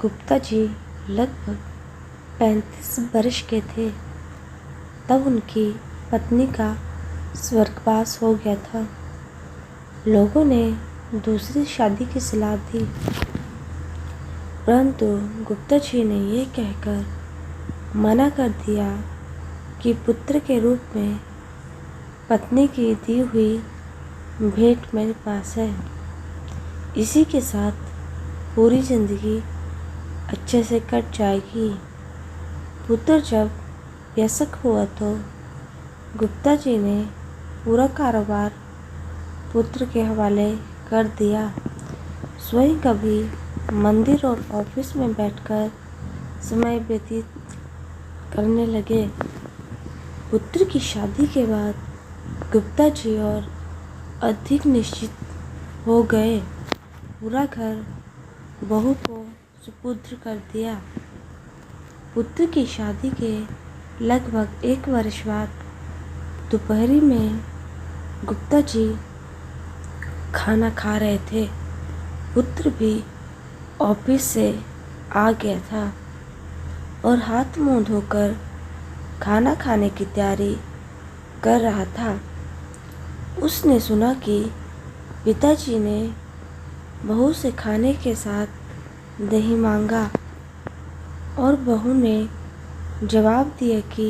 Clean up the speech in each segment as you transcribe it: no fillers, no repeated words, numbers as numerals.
गुप्ता जी लगभग 35 वर्ष के थे तब उनकी पत्नी का स्वर्गवास हो गया था। लोगों ने दूसरी शादी की सलाह दी, परंतु गुप्ता जी ने यह कहकर मना कर दिया कि पुत्र के रूप में पत्नी की दी हुई भेंट मेरे पास है। इसी के साथ पूरी जिंदगी अच्छे से कट जाएगी। पुत्र जब वयस्क हुआ तो गुप्ता जी ने पूरा कारोबार पुत्र के हवाले कर दिया। स्वयं कभी मंदिर और ऑफिस में बैठकर समय व्यतीत करने लगे। पुत्र की शादी के बाद गुप्ता जी और अधिक निश्चित हो गए। पूरा घर बहू को सुपुत्र कर दिया। पुत्र की शादी के लगभग 1 वर्ष बाद दोपहरी में गुप्ता जी खाना खा रहे थे। पुत्र भी ऑफिस से आ गया था और हाथ मुंह धोकर खाना खाने की तैयारी कर रहा था। उसने सुना कि पिताजी ने बहू से खाने के साथ दही मांगा और बहू ने जवाब दिया कि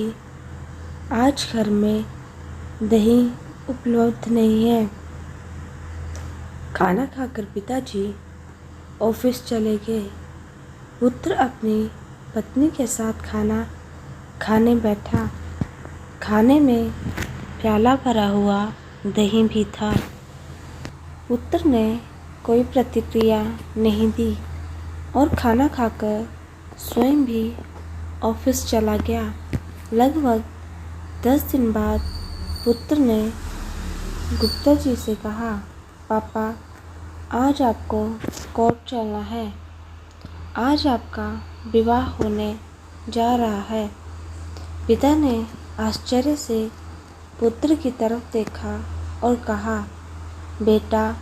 आज घर में दही उपलब्ध नहीं है। खाना खाकर पिताजी ऑफिस चले गए। पुत्र अपनी पत्नी के साथ खाना खाने बैठा। खाने में प्याला भरा हुआ दही भी था। पुत्र ने कोई प्रतिक्रिया नहीं दी और खाना खाकर स्वयं भी ऑफिस चला गया। लगभग 10 दिन बाद पुत्र ने गुप्ता जी से कहा, पापा, आज आपको कोर्ट चलना है। आज आपका विवाह होने जा रहा है। पिता ने आश्चर्य से पुत्र की तरफ देखा और कहा, बेटा,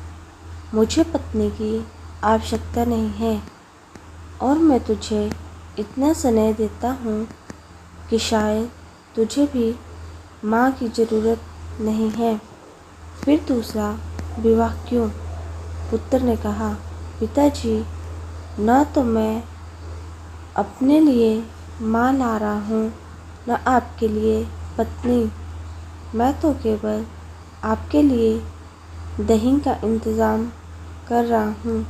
मुझे पत्नी की आवश्यकता नहीं है और मैं तुझे इतना स्नेह देता हूँ कि शायद तुझे भी माँ की ज़रूरत नहीं है। फिर दूसरा विवाह क्यों? पुत्र ने कहा, पिताजी, न तो मैं अपने लिए माँ ला रहा हूँ न आपके लिए पत्नी। मैं तो केवल आपके लिए दही का इंतज़ाम कर रहा हूँ।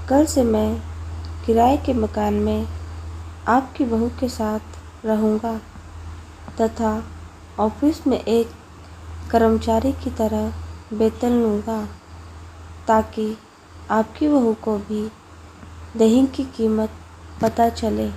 कल से मैं किराए के मकान में आपकी बहू के साथ रहूँगा तथा ऑफिस में एक कर्मचारी की तरह वेतन लूँगा ताकि आपकी बहू को भी दही की कीमत पता चले।